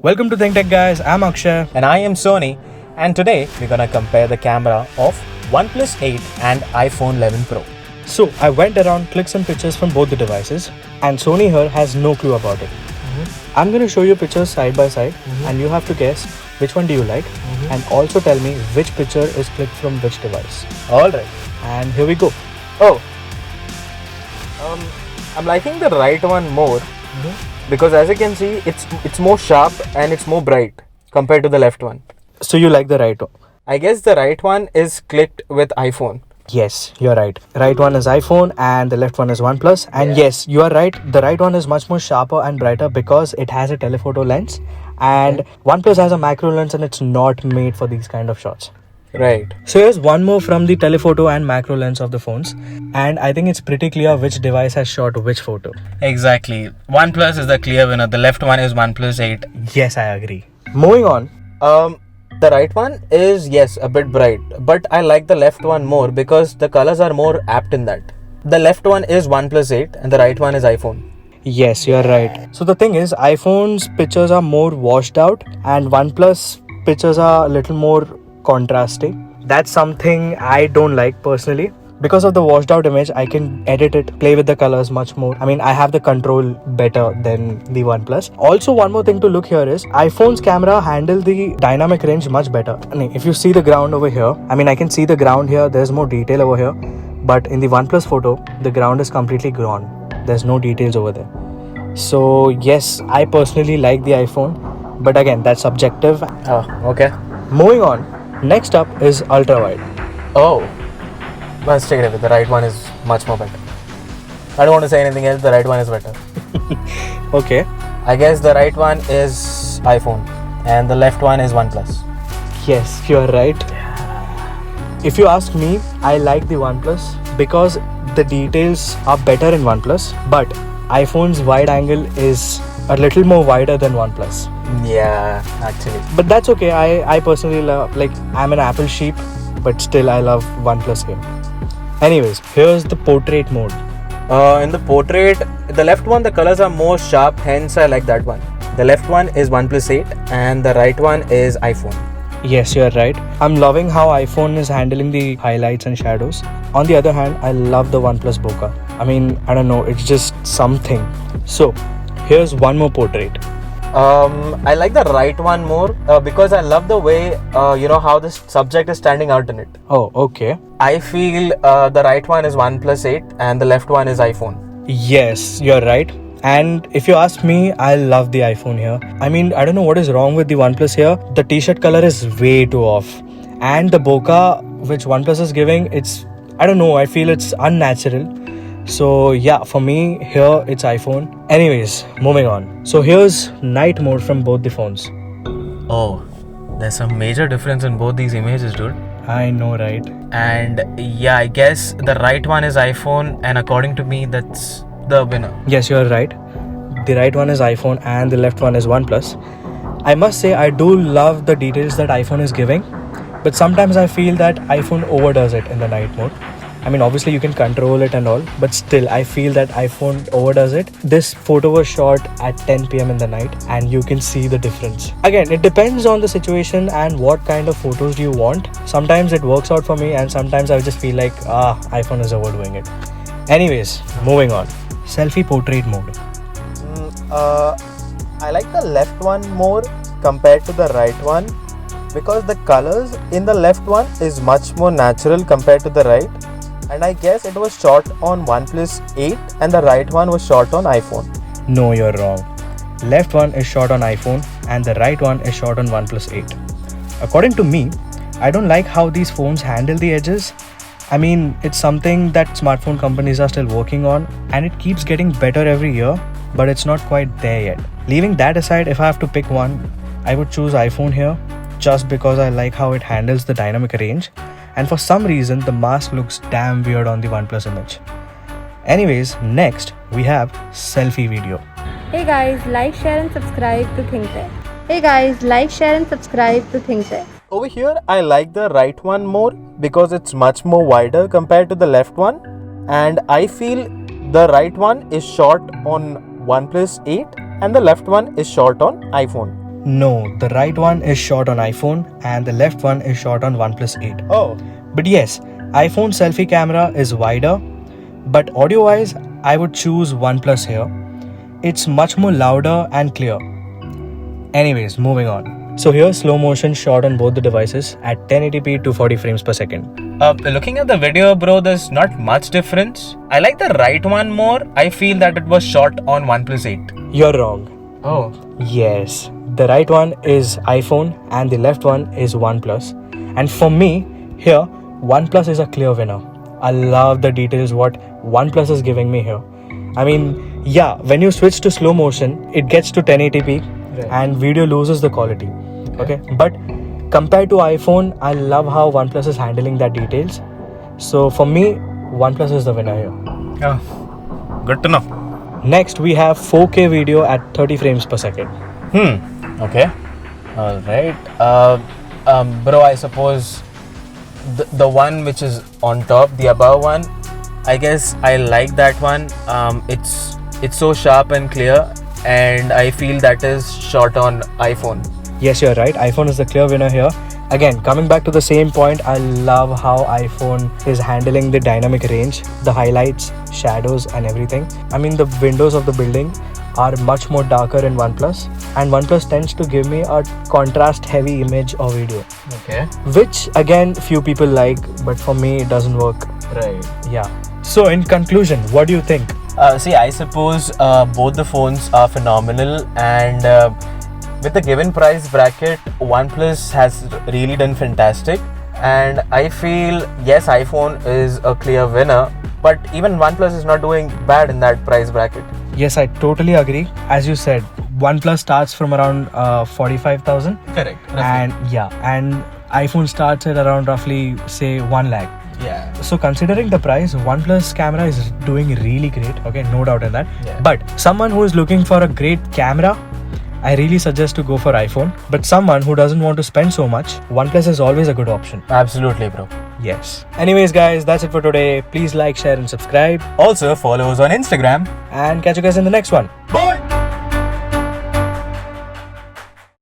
Welcome to Think Tech guys, I'm Akshay. And I am Sony, and today we're gonna compare the camera of OnePlus 8 and iPhone 11 Pro. So I went around, clicked some pictures from both the devices, and Sony here has no clue about it. I'm gonna show you pictures side by side, and you have to guess which one do you like, and also tell me which picture is clicked from which device. Alright. And here we go. Oh. I'm liking the right one more because as you can see, it's more sharp and it's more bright compared to the left one. So you like the right one? I guess the right one is clicked with iPhone. Yes, you're right. Right one is iPhone and the left one is OnePlus. And yes, you are right. The right one is much more sharper and brighter because it has a telephoto lens. And OnePlus has a macro lens and it's not made for these kind of shots. Right. So here's one more from the telephoto and macro lens of the phones. And I think it's pretty clear which device has shot which photo. Exactly. OnePlus is the clear winner. The left one is OnePlus 8. Yes, I agree. Moving on. The right one is, yes, a bit bright, but I like the left one more because the colors are more apt in that. The left one is OnePlus 8 and the right one is iPhone. Yes, you're right. So the thing is, iPhone's pictures are more washed out and OnePlus pictures are a little more contrasting. That's something I don't like personally. Because of the washed out image, I can edit it, play with the colors much more. I mean, I have the control better than the OnePlus. Also, one more thing to look here is iPhone's camera handle the dynamic range much better. I mean, if you see the ground over here, I can see the ground here, there's more detail over here. But in the OnePlus photo, the ground is completely gone. There's no details over there. So yes, I personally like the iPhone. But again, that's subjective. Oh, okay. Moving on, next up is ultra wide. Oh. But straight away, the right one is much more better. I don't want to say anything else, the right one is better. Okay. I guess the right one is iPhone and the left one is OnePlus. Yes, you're right. If you ask me, I like the OnePlus because the details are better in OnePlus, but iPhone's wide angle is a little more wider than OnePlus. Yeah, actually. But that's okay. I personally love, I'm an Apple sheep, but still I love OnePlus here. Anyways, here's the portrait mode. In the portrait, the left one, the colors are more sharp, hence I like that one. The left one is OnePlus 8 and the right one is iPhone. Yes, you're right. I'm loving how iPhone is handling the highlights and shadows. On the other hand, I love the OnePlus bokeh. I don't know, it's just something. So, here's one more portrait. I like the right one more because I love the way, how the subject is standing out in it. Oh, okay. I feel the right one is OnePlus 8 and the left one is iPhone. Yes, you're right. And if you ask me, I love the iPhone here. I don't know what is wrong with the OnePlus here. The t-shirt color is way too off. And the bokeh which OnePlus is giving, I feel it's unnatural. So yeah, for me, here it's iPhone. Anyways, moving on. So here's night mode from both the phones. Oh, there's a major difference in both these images, dude. I know, right? And yeah, I guess the right one is iPhone and according to me, that's the winner. Yes, you're right. The right one is iPhone and the left one is OnePlus. I must say, I do love the details that iPhone is giving. But sometimes I feel that iPhone overdoes it in the night mode. Obviously you can control it and all, but still I feel that iPhone overdoes it. This photo was shot at 10 p.m. in the night and you can see the difference. Again, it depends on the situation and what kind of photos do you want. Sometimes it works out for me and sometimes I just feel like, iPhone is overdoing it. Anyways, moving on. Selfie portrait mode. I like the left one more compared to the right one because the colors in the left one is much more natural compared to the right. And I guess it was shot on OnePlus 8 and the right one was shot on iPhone. No, you're wrong. Left one is shot on iPhone and the right one is shot on OnePlus 8. According to me, I don't like how these phones handle the edges. It's something that smartphone companies are still working on and it keeps getting better every year, but it's not quite there yet. Leaving that aside, if I have to pick one, I would choose iPhone here just because I like how it handles the dynamic range. And for some reason, the mask looks damn weird on the OnePlus image. Anyways, next we have selfie video. Hey guys, like, share and subscribe to Think Tech. Hey guys, like, share and subscribe to Think Tech. Over here, I like the right one more because it's much more wider compared to the left one. And I feel the right one is shot on OnePlus 8 and the left one is shot on iPhone. No, the right one is shot on iPhone and the left one is shot on OnePlus 8. Oh, But yes, iPhone selfie camera is wider, but audio wise, I would choose OnePlus here. It's much more louder and clear. Anyways, moving on. So here's slow motion shot on both the devices at 1080p 240 frames per second. Looking at the video, bro, there's not much difference. I like the right one more. I feel that it was shot on OnePlus 8. You're wrong. Oh. Yes, the right one is iPhone and the left one is OnePlus. And for me, here, OnePlus is a clear winner. I love the details what OnePlus is giving me here. I mean, yeah, when you switch to slow motion, it gets to 1080p and video loses the quality. Okay, but compared to iPhone, I love how OnePlus is handling that details. So for me, OnePlus is the winner here. Oh, good to know. Next, we have 4K video at 30 frames per second. Okay. All right. Bro, I suppose the one which is on top, the above one, I guess I like that one. It's so sharp and clear, and I feel that is shot on iPhone. Yes, you're right. iPhone is the clear winner here. Again, coming back to the same point, I love how iPhone is handling the dynamic range, the highlights, shadows, and everything. I mean, the windows of the building are much more darker in OnePlus, and OnePlus tends to give me a contrast heavy image or video, Okay. which again few people like, but for me it doesn't work. Right. Yeah. So in conclusion, what do you think? See, I suppose both the phones are phenomenal, and with the given price bracket, OnePlus has really done fantastic. And I feel, yes, iPhone is a clear winner, but even OnePlus is not doing bad in that price bracket. Yes, I totally agree. As you said, OnePlus starts from around 45,000. Correct. And iPhone starts at around roughly say 1 lakh. Yeah. So considering the price, OnePlus camera is doing really great. Okay, no doubt in that. Yeah. But someone who is looking for a great camera, I really suggest to go for iPhone. But someone who doesn't want to spend so much, OnePlus is always a good option. Absolutely, bro. Yes. Anyways, guys, that's it for today. Please like, share, and subscribe. Also, follow us on Instagram. And catch you guys in the next one. Bye.